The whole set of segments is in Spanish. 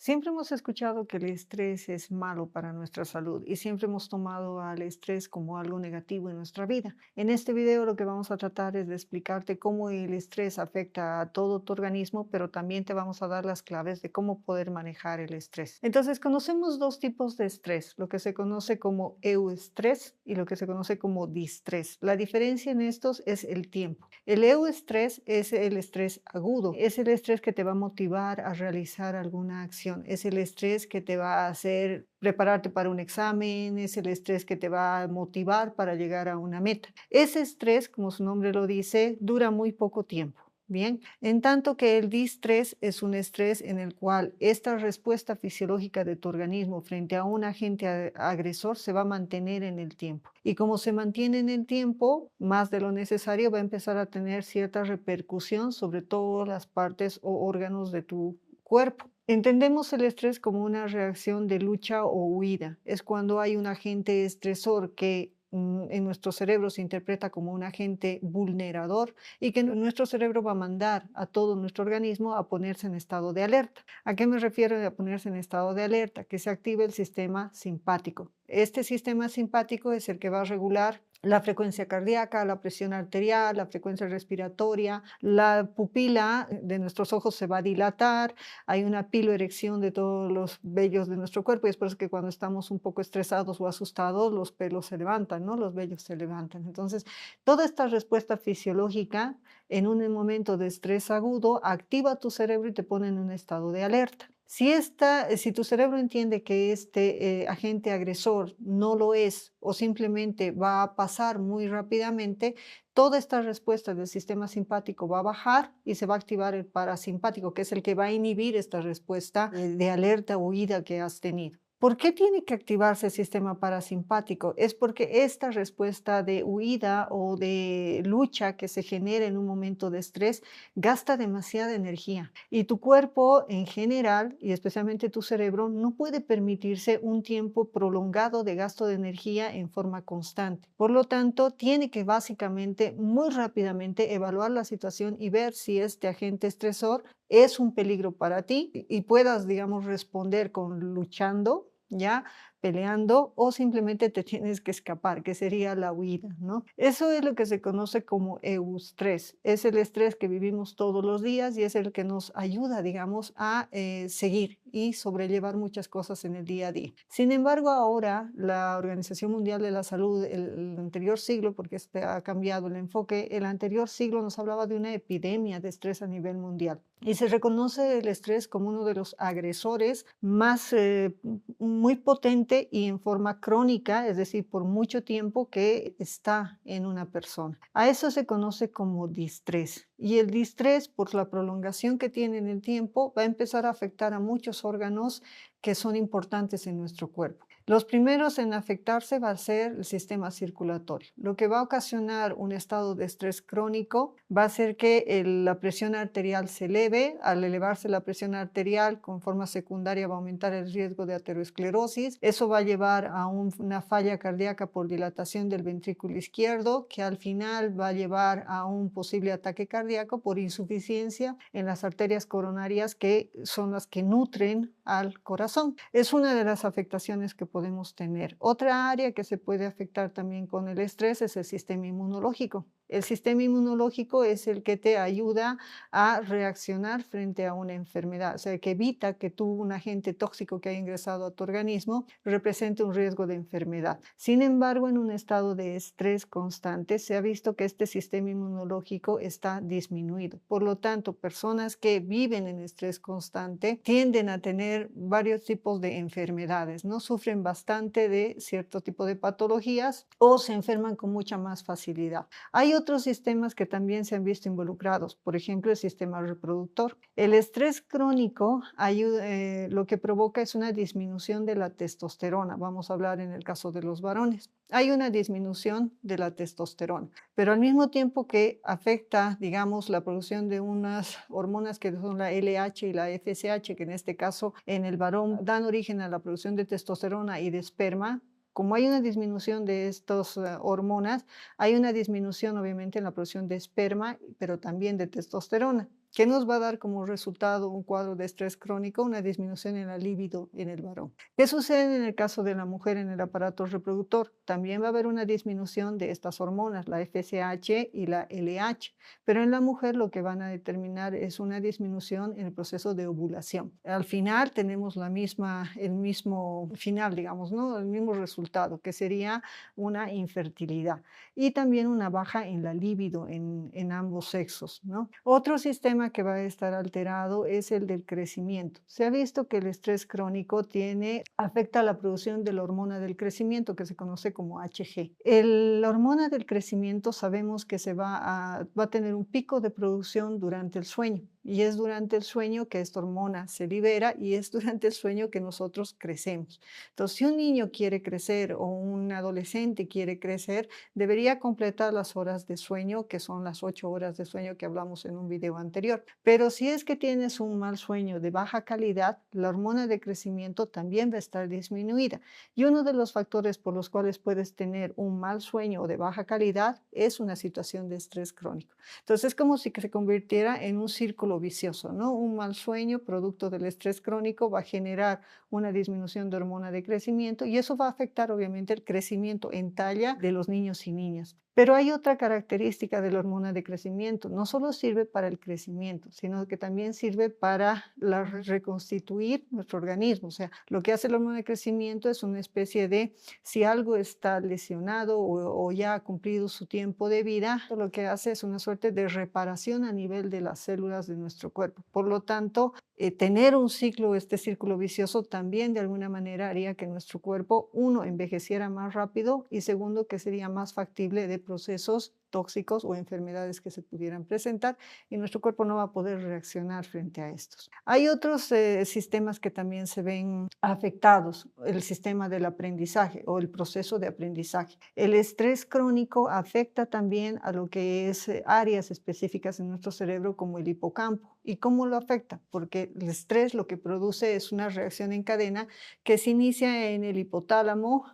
Siempre hemos escuchado que el estrés es malo para nuestra salud y siempre hemos tomado al estrés como algo negativo en nuestra vida. En este video lo que vamos a tratar es de explicarte cómo el estrés afecta a todo tu organismo, pero también te vamos a dar las claves de cómo poder manejar el estrés. Entonces, conocemos dos tipos de estrés, lo que se conoce como euestrés y lo que se conoce como distrés. La diferencia en estos es el tiempo. El euestrés es el estrés agudo, es el estrés que te va a motivar a realizar alguna acción, es el estrés que te va a hacer prepararte para un examen, es el estrés que te va a motivar para llegar a una meta. Ese estrés, como su nombre lo dice, dura muy poco tiempo. Bien, en tanto que el distrés es un estrés en el cual esta respuesta fisiológica de tu organismo frente a un agente agresor se va a mantener en el tiempo. Y como se mantiene en el tiempo, más de lo necesario, va a empezar a tener cierta repercusión sobre todas las partes o órganos de tu cuerpo. Entendemos el estrés como una reacción de lucha o huida. Es cuando hay un agente estresor que en nuestro cerebro se interpreta como un agente vulnerador y que nuestro cerebro va a mandar a todo nuestro organismo a ponerse en estado de alerta. ¿A qué me refiero a ponerse en estado de alerta? Que se active el sistema simpático. Este sistema simpático es el que va a regular la frecuencia cardíaca, la presión arterial, la frecuencia respiratoria, la pupila de nuestros ojos se va a dilatar, hay una piloerección de todos los vellos de nuestro cuerpo y es por eso que cuando estamos un poco estresados o asustados, los pelos se levantan, ¿no? Los vellos se levantan. Entonces, toda esta respuesta fisiológica en un momento de estrés agudo activa tu cerebro y te pone en un estado de alerta. Si tu cerebro entiende que este agente agresor no lo es o simplemente va a pasar muy rápidamente, toda esta respuesta del sistema simpático va a bajar y se va a activar el parasimpático, que es el que va a inhibir esta respuesta de alerta o huida que has tenido. ¿Por qué tiene que activarse el sistema parasimpático? Es porque esta respuesta de huida o de lucha que se genera en un momento de estrés gasta demasiada energía y tu cuerpo en general y especialmente tu cerebro no puede permitirse un tiempo prolongado de gasto de energía en forma constante. Por lo tanto, tiene que básicamente muy rápidamente evaluar la situación y ver si este agente estresor es un peligro para ti y puedas, digamos, responder con luchando, ¿ya? Peleando o simplemente te tienes que escapar, que sería la huida, ¿no? Eso es lo que se conoce como eustrés. Es el estrés que vivimos todos los días y es el que nos ayuda, digamos, a seguir y sobrellevar muchas cosas en el día a día. Sin embargo, ahora la Organización Mundial de la Salud, el anterior siglo, porque este ha cambiado el enfoque, el anterior siglo nos hablaba de una epidemia de estrés a nivel mundial. Y se reconoce el estrés como uno de los agresores más muy potente y en forma crónica, es decir, por mucho tiempo que está en una persona. A eso se conoce como distrés. Y el distrés, por la prolongación que tiene en el tiempo, va a empezar a afectar a muchos órganos que son importantes en nuestro cuerpo. Los primeros en afectarse va a ser el sistema circulatorio. Lo que va a ocasionar un estado de estrés crónico va a hacer que la presión arterial se eleve. Al elevarse la presión arterial, con forma secundaria va a aumentar el riesgo de aterosclerosis. Eso va a llevar a una falla cardíaca por dilatación del ventrículo izquierdo, que al final va a llevar a un posible ataque cardíaco por insuficiencia en las arterias coronarias, que son las que nutren al corazón. Es una de las afectaciones que podemos tener. Otra área que se puede afectar también con el estrés es el sistema inmunológico. El sistema inmunológico es el que te ayuda a reaccionar frente a una enfermedad, o sea, que evita que un agente tóxico que haya ingresado a tu organismo represente un riesgo de enfermedad. Sin embargo, en un estado de estrés constante se ha visto que este sistema inmunológico está disminuido. Por lo tanto, personas que viven en estrés constante tienden a tener varios tipos de enfermedades, ¿no? Sufren bastante de cierto tipo de patologías o se enferman con mucha más facilidad. Hay otros sistemas que también se han visto involucrados, por ejemplo, el sistema reproductor. El estrés crónico lo que provoca es una disminución de la testosterona. Vamos a hablar en el caso de los varones. Hay una disminución de la testosterona, pero al mismo tiempo que afecta, digamos, la producción de unas hormonas que son la LH y la FSH, que en este caso en el varón dan origen a la producción de testosterona y de esperma. Como hay una disminución de estas hormonas, hay una disminución obviamente en la producción de esperma, pero también de testosterona. que nos va a dar como resultado un cuadro de estrés crónico, una disminución en la libido en el varón. ¿Qué sucede en el caso de la mujer en el aparato reproductor? También va a haber una disminución de estas hormonas, la FSH y la LH, pero en la mujer lo que van a determinar es una disminución en el proceso de ovulación. Al final tenemos el mismo final, digamos, ¿no? El mismo resultado, que sería una infertilidad y también una baja en la libido en ambos sexos, ¿no? Otro sistema que va a estar alterado es el del crecimiento. Se ha visto que el estrés crónico afecta la producción de la hormona del crecimiento, que se conoce como HG. La hormona del crecimiento sabemos que va a tener un pico de producción durante el sueño. Y es durante el sueño que esta hormona se libera y es durante el sueño que nosotros crecemos. Entonces, si un niño quiere crecer o un adolescente quiere crecer, debería completar las horas de sueño, que son las 8 horas de sueño que hablamos en un video anterior. Pero si es que tienes un mal sueño de baja calidad, la hormona de crecimiento también va a estar disminuida. Y uno de los factores por los cuales puedes tener un mal sueño o de baja calidad es una situación de estrés crónico. Entonces, es como si se convirtiera en un círculo vicioso, ¿no? Un mal sueño producto del estrés crónico va a generar una disminución de hormona de crecimiento y eso va a afectar obviamente el crecimiento en talla de los niños y niñas. Pero hay otra característica de la hormona de crecimiento. No solo sirve para el crecimiento, sino que también sirve para reconstituir nuestro organismo. O sea, lo que hace la hormona de crecimiento es una especie de, si algo está lesionado o ya ha cumplido su tiempo de vida, lo que hace es una suerte de reparación a nivel de las células de nuestro cuerpo. Por lo tanto, tener este círculo vicioso también de alguna manera haría que nuestro cuerpo, uno, envejeciera más rápido y segundo, que sería más factible de procesos tóxicos o enfermedades que se pudieran presentar y nuestro cuerpo no va a poder reaccionar frente a estos. Hay otros sistemas que también se ven afectados, el sistema del aprendizaje o el proceso de aprendizaje. El estrés crónico afecta también a lo que es áreas específicas en nuestro cerebro como el hipocampo. ¿Y cómo lo afecta? Porque el estrés lo que produce es una reacción en cadena que se inicia en el hipotálamo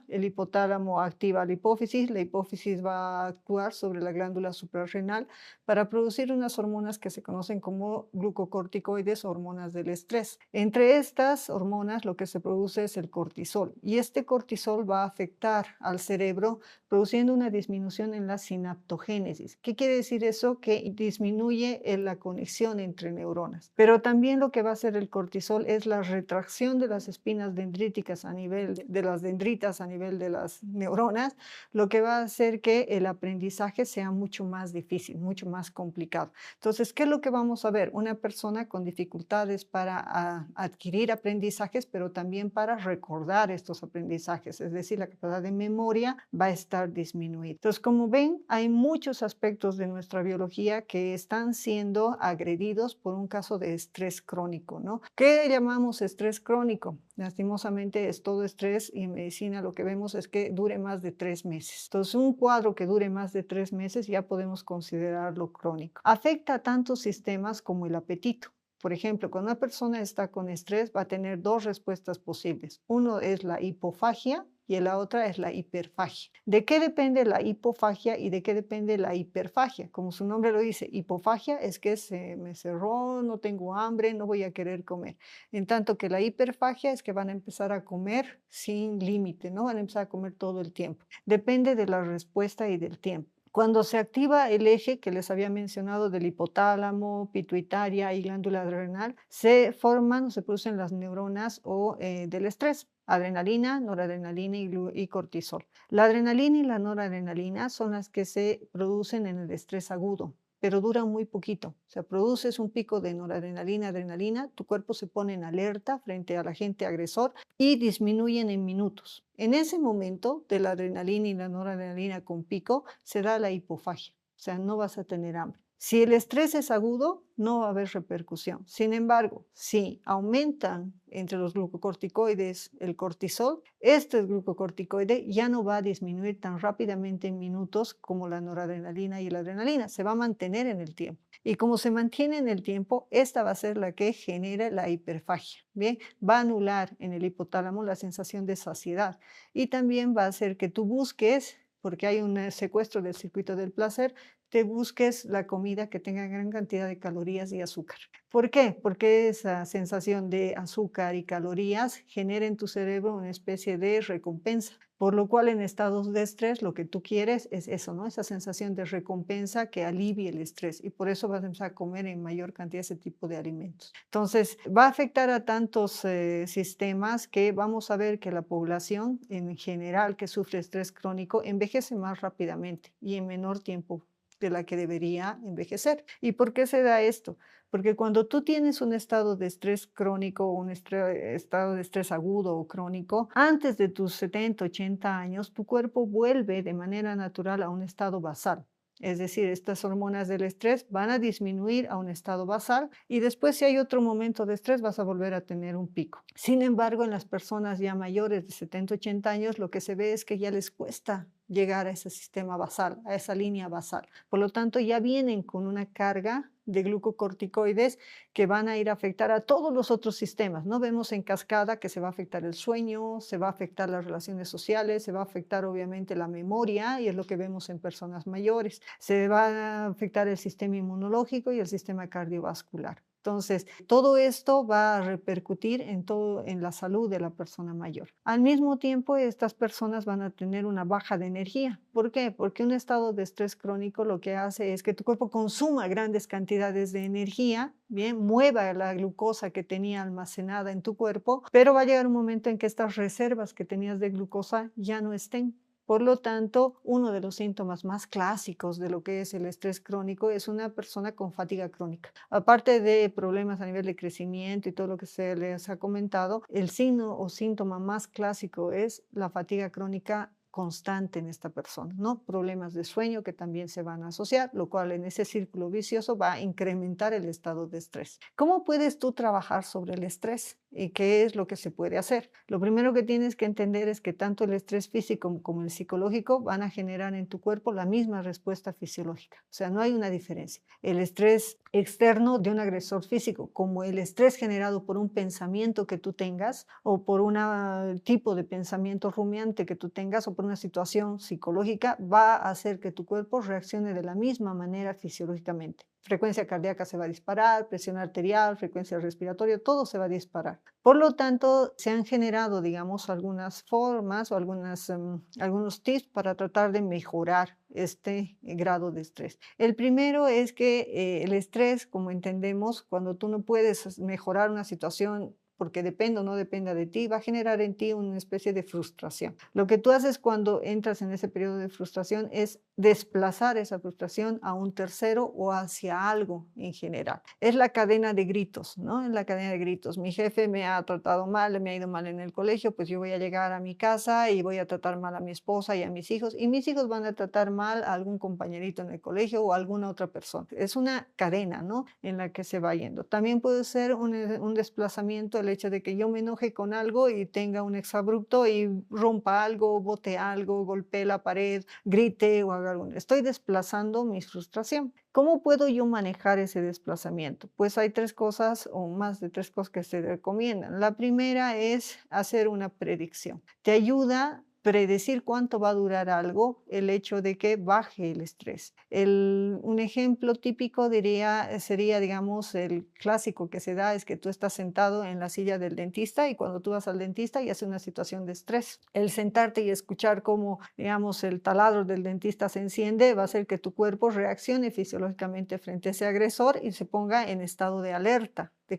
activa la hipófisis va a actuar sobre la glándula suprarrenal para producir unas hormonas que se conocen como glucocorticoides o hormonas del estrés. Entre estas hormonas lo que se produce es el cortisol y este cortisol va a afectar al cerebro produciendo una disminución en la sinaptogénesis. ¿Qué quiere decir eso? Que disminuye la conexión entre neuronas. Pero también lo que va a hacer el cortisol es la retracción de las espinas dendríticas a nivel de las dendritas, a nivel de las neuronas, lo que va a hacer que el aprendizaje sea mucho más difícil, mucho más complicado. Entonces, ¿qué es lo que vamos a ver? Una persona con dificultades para adquirir aprendizajes, pero también para recordar estos aprendizajes, es decir, la capacidad de memoria va a estar disminuida. Entonces, como ven, hay muchos aspectos de nuestra biología que están siendo agredidos por un caso de estrés crónico, ¿no? ¿Qué llamamos estrés crónico? Lastimosamente es todo estrés y en medicina lo que vemos es que dure más de 3 meses. Entonces, un cuadro que dure más de 3 meses ya podemos considerarlo crónico. Afecta a tantos sistemas como el apetito. Por ejemplo, cuando una persona está con estrés va a tener dos respuestas posibles. Uno es la hipofagia y la otra es la hiperfagia. ¿De qué depende la hipofagia y de qué depende la hiperfagia? Como su nombre lo dice, hipofagia es que se me cerró, no tengo hambre, no voy a querer comer. En tanto que la hiperfagia es que van a empezar a comer sin límite, ¿no? Van a empezar a comer todo el tiempo. Depende de la respuesta y del tiempo. Cuando se activa el eje que les había mencionado del hipotálamo, pituitaria y glándula adrenal, se forman o se producen las neuronas del estrés. Adrenalina, noradrenalina y cortisol. La adrenalina y la noradrenalina son las que se producen en el estrés agudo, pero duran muy poquito. O sea, produces un pico de noradrenalina, adrenalina, tu cuerpo se pone en alerta frente al agente agresor y disminuyen en minutos. En ese momento de la adrenalina y la noradrenalina con pico, se da la hipofagia, o sea, no vas a tener hambre. Si el estrés es agudo, no va a haber repercusión. Sin embargo, si aumentan entre los glucocorticoides el cortisol, este glucocorticoide ya no va a disminuir tan rápidamente en minutos como la noradrenalina y la adrenalina, se va a mantener en el tiempo. Y como se mantiene en el tiempo, esta va a ser la que genera la hiperfagia. Bien, va a anular en el hipotálamo la sensación de saciedad y también va a hacer que tú busques, porque hay un secuestro del circuito del placer, te busques la comida que tenga gran cantidad de calorías y azúcar. ¿Por qué? Porque esa sensación de azúcar y calorías genera en tu cerebro una especie de recompensa, por lo cual en estados de estrés lo que tú quieres es eso, ¿no? Esa sensación de recompensa que alivie el estrés y por eso vas a empezar a comer en mayor cantidad ese tipo de alimentos. Entonces, va a afectar a tantos sistemas que vamos a ver que la población en general que sufre estrés crónico envejece más rápidamente y en menor tiempo de la que debería envejecer. ¿Y por qué se da esto? Porque cuando tú tienes un estado de estrés crónico o un estado de estrés agudo o crónico, antes de tus 70, 80 años, tu cuerpo vuelve de manera natural a un estado basal. Es decir, estas hormonas del estrés van a disminuir a un estado basal y después si hay otro momento de estrés vas a volver a tener un pico. Sin embargo, en las personas ya mayores de 70, 80 años, lo que se ve es que ya les cuesta llegar a ese sistema basal, a esa línea basal. Por lo tanto, ya vienen con una carga de glucocorticoides que van a ir a afectar a todos los otros sistemas, ¿no? Vemos en cascada que se va a afectar el sueño, se va a afectar las relaciones sociales, se va a afectar obviamente la memoria, y es lo que vemos en personas mayores. Se va a afectar el sistema inmunológico y el sistema cardiovascular. Entonces, todo esto va a repercutir en la salud de la persona mayor. Al mismo tiempo, estas personas van a tener una baja de energía. ¿Por qué? Porque un estado de estrés crónico lo que hace es que tu cuerpo consuma grandes cantidades de energía, bien, mueva la glucosa que tenía almacenada en tu cuerpo, pero va a llegar un momento en que estas reservas que tenías de glucosa ya no estén. Por lo tanto, uno de los síntomas más clásicos de lo que es el estrés crónico es una persona con fatiga crónica. Aparte de problemas a nivel de crecimiento y todo lo que se les ha comentado, el signo o síntoma más clásico es la fatiga crónica constante en esta persona, ¿no? Problemas de sueño que también se van a asociar, lo cual en ese círculo vicioso va a incrementar el estado de estrés. ¿Cómo puedes tú trabajar sobre el estrés? ¿Y qué es lo que se puede hacer? Lo primero que tienes que entender es que tanto el estrés físico como el psicológico van a generar en tu cuerpo la misma respuesta fisiológica. O sea, no hay una diferencia. El estrés externo de un agresor físico, como el estrés generado por un pensamiento que tú tengas o por un tipo de pensamiento rumiante que tú tengas o por una situación psicológica, va a hacer que tu cuerpo reaccione de la misma manera fisiológicamente. Frecuencia cardíaca se va a disparar, presión arterial, frecuencia respiratoria, todo se va a disparar. Por lo tanto, se han generado, digamos, algunas formas o algunos tips para tratar de mejorar este grado de estrés. El primero es que el estrés, como entendemos, cuando tú no puedes mejorar una situación porque depende o no dependa de ti, va a generar en ti una especie de frustración. Lo que tú haces cuando entras en ese periodo de frustración es desplazar esa frustración a un tercero o hacia algo en general. Es la cadena de gritos, ¿no? Es la cadena de gritos. Mi jefe me ha tratado mal, me ha ido mal en el colegio, pues yo voy a llegar a mi casa y voy a tratar mal a mi esposa y a mis hijos, y mis hijos van a tratar mal a algún compañerito en el colegio o a alguna otra persona. Es una cadena, ¿no? En la que se va yendo. También puede ser un desplazamiento el hecho de que yo me enoje con algo y tenga un exabrupto y rompa algo, bote algo, golpee la pared, grite o haga algo. Estoy desplazando mi frustración. ¿Cómo puedo yo manejar ese desplazamiento? Pues hay tres cosas o más de tres cosas que se recomiendan. La primera es hacer una predicción. Te ayuda predecir cuánto va a durar algo, el hecho de que baje el estrés. Un ejemplo típico sería, digamos, el clásico que se da es que tú estás sentado en la silla del dentista y cuando tú vas al dentista y hace una situación de estrés. El sentarte y escuchar cómo, digamos, el taladro del dentista se enciende va a hacer que tu cuerpo reaccione fisiológicamente frente a ese agresor y se ponga en estado de alerta, de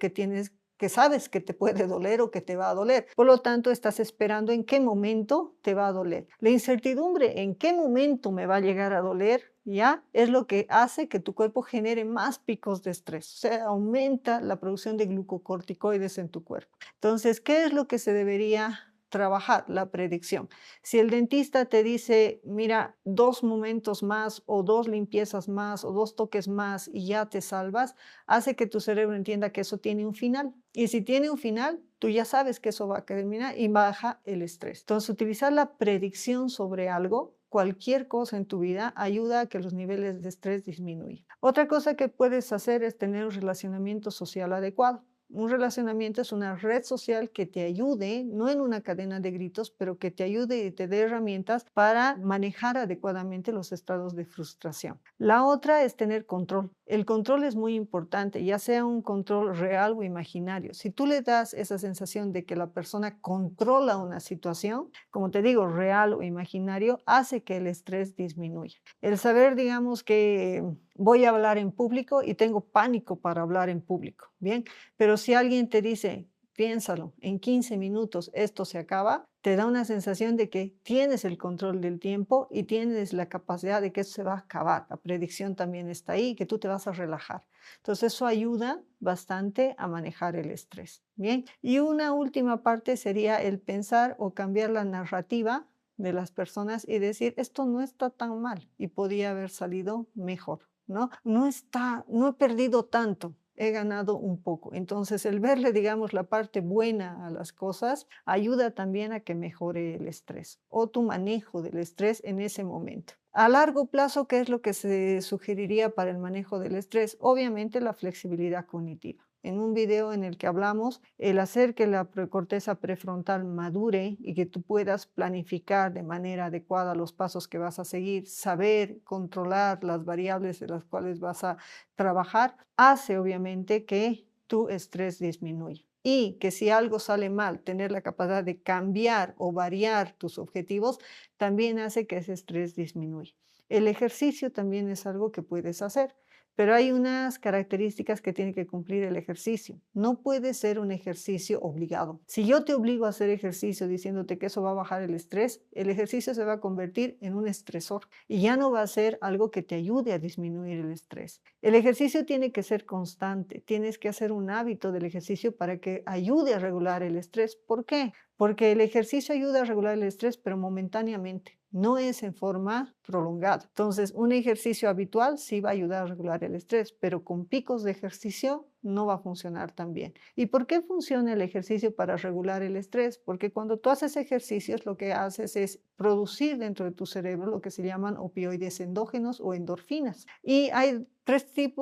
que sabes que te puede doler o que te va a doler. Por lo tanto, estás esperando en qué momento te va a doler. La incertidumbre en qué momento me va a llegar a doler, ya es lo que hace que tu cuerpo genere más picos de estrés. O sea, aumenta la producción de glucocorticoides en tu cuerpo. Entonces, ¿qué es lo que se debería trabajar? La predicción. Si el dentista te dice, mira, 2 momentos más o 2 limpiezas más o 2 toques más y ya te salvas, hace que tu cerebro entienda que eso tiene un final. Y si tiene un final, tú ya sabes que eso va a terminar y baja el estrés. Entonces, utilizar la predicción sobre algo, cualquier cosa en tu vida, ayuda a que los niveles de estrés disminuyan. Otra cosa que puedes hacer es tener un relacionamiento social adecuado. Un relacionamiento es una red social que te ayude, no en una cadena de gritos, pero que te ayude y te dé herramientas para manejar adecuadamente los estados de frustración. La otra es tener control. El control es muy importante, ya sea un control real o imaginario. Si tú le das esa sensación de que la persona controla una situación, como te digo, real o imaginario, hace que el estrés disminuya. El saber, digamos, que voy a hablar en público y tengo pánico para hablar en público, ¿bien? Pero si alguien te dice, piénsalo, en 15 minutos esto se acaba, te da una sensación de que tienes el control del tiempo y tienes la capacidad de que eso se va a acabar. La predicción también está ahí, que tú te vas a relajar. Entonces eso ayuda bastante a manejar el estrés. Bien, y una última parte sería el pensar o cambiar la narrativa de las personas y decir, esto no está tan mal y podía haber salido mejor, ¿no? No he perdido tanto, he ganado un poco. Entonces, el verle, digamos, la parte buena a las cosas ayuda también a que mejore el estrés o tu manejo del estrés en ese momento. A largo plazo, ¿qué es lo que se sugeriría para el manejo del estrés? Obviamente la flexibilidad cognitiva. En un video en el que hablamos, el hacer que la corteza prefrontal madure y que tú puedas planificar de manera adecuada los pasos que vas a seguir, saber controlar las variables de las cuales vas a trabajar, hace obviamente que tu estrés disminuya. Y que si algo sale mal, tener la capacidad de cambiar o variar tus objetivos, también hace que ese estrés disminuya. El ejercicio también es algo que puedes hacer. Pero hay unas características que tiene que cumplir el ejercicio. No puede ser un ejercicio obligado. Si yo te obligo a hacer ejercicio diciéndote que eso va a bajar el ejercicio se va a convertir en un estresor y ya no va a ser algo que te ayude a disminuir el estrés. El ejercicio tiene que ser constante. Tienes que hacer un hábito del ejercicio para que ayude a regular el estrés. ¿Por qué? Porque el ejercicio ayuda a regular el estrés, pero momentáneamente. No es en forma prolongada. Entonces, un ejercicio habitual sí va a ayudar a regular el estrés, pero con picos de ejercicio no va a funcionar tan bien. ¿Y por qué funciona el ejercicio para regular el estrés? Porque cuando tú haces ejercicios, lo que haces es producir dentro de tu cerebro lo que se llaman opioides endógenos o endorfinas. Y hay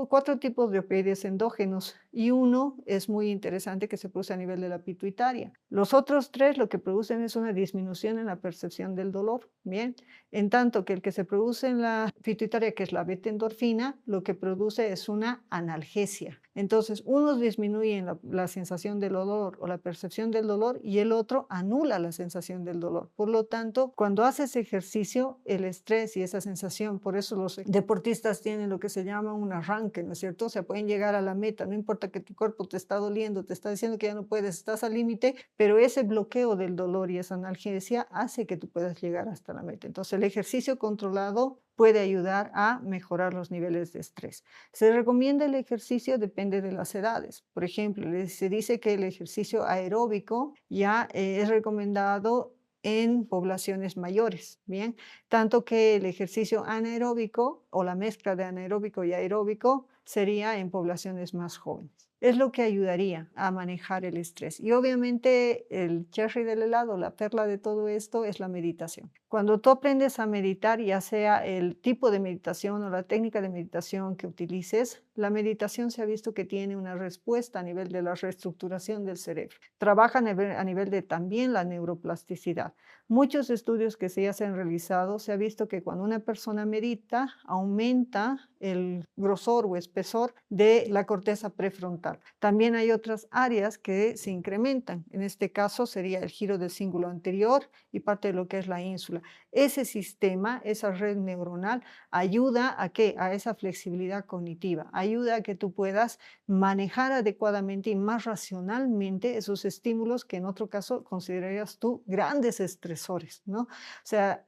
cuatro tipos de opioides endógenos y uno es muy interesante que se produce a nivel de la pituitaria. Los otros tres lo que producen es una disminución en la percepción del dolor, ¿bien? En tanto que el que se produce en la pituitaria, que es la beta-endorfina, lo que produce es una analgesia. Entonces, unos disminuyen la sensación del dolor o la percepción del dolor y el otro anula la sensación del dolor. Por lo tanto, cuando haces ejercicio, el estrés y esa sensación, por eso los deportistas tienen lo que se llama un arranque, ¿no es cierto? O sea, pueden llegar a la meta, no importa que tu cuerpo te está doliendo, te está diciendo que ya no puedes, estás al límite, pero ese bloqueo del dolor y esa analgesia hace que tú puedas llegar hasta la meta. Entonces, el ejercicio controlado puede ayudar a mejorar los niveles de estrés. Se recomienda el ejercicio, depende de las edades. Por ejemplo, se dice que el ejercicio aeróbico ya es recomendado en poblaciones mayores, ¿bien? Tanto que el ejercicio anaeróbico o la mezcla de anaeróbico y aeróbico sería en poblaciones más jóvenes. Es lo que ayudaría a manejar el estrés. Y obviamente el cherry del helado, la perla de todo esto es la meditación. Cuando tú aprendes a meditar, ya sea el tipo de meditación o la técnica de meditación que utilices, la meditación se ha visto que tiene una respuesta a nivel de la reestructuración del cerebro. Trabaja a nivel de también la neuroplasticidad. Muchos estudios que ya se han realizado, se ha visto que cuando una persona medita, aumenta el grosor o espesor de la corteza prefrontal. También hay otras áreas que se incrementan. En este caso sería el giro del cíngulo anterior y parte de lo que es la ínsula. Ese sistema, esa red neuronal, ayuda a ¿qué? A esa flexibilidad cognitiva, ayuda a que tú puedas manejar adecuadamente y más racionalmente esos estímulos que en otro caso considerarías tú grandes estresores, ¿no? O sea,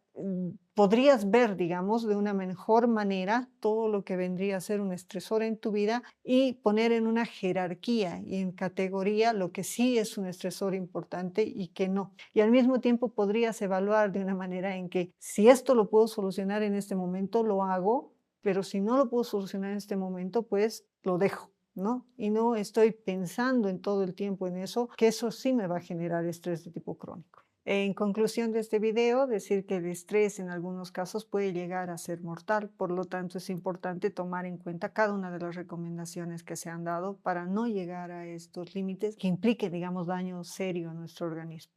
podrías ver, digamos, de una mejor manera todo lo que vendría a ser un estresor en tu vida y poner en una jerarquía y en categoría lo que sí es un estresor importante y que no. Y al mismo tiempo podrías evaluar de una manera en que si esto lo puedo solucionar en este momento, lo hago, pero si no lo puedo solucionar en este momento, pues lo dejo, ¿no? Y no estoy pensando en todo el tiempo en eso, que eso sí me va a generar estrés de tipo crónico. En conclusión de este video, decir que el estrés en algunos casos puede llegar a ser mortal, por lo tanto es importante tomar en cuenta cada una de las recomendaciones que se han dado para no llegar a estos límites que impliquen, digamos, daño serio a nuestro organismo.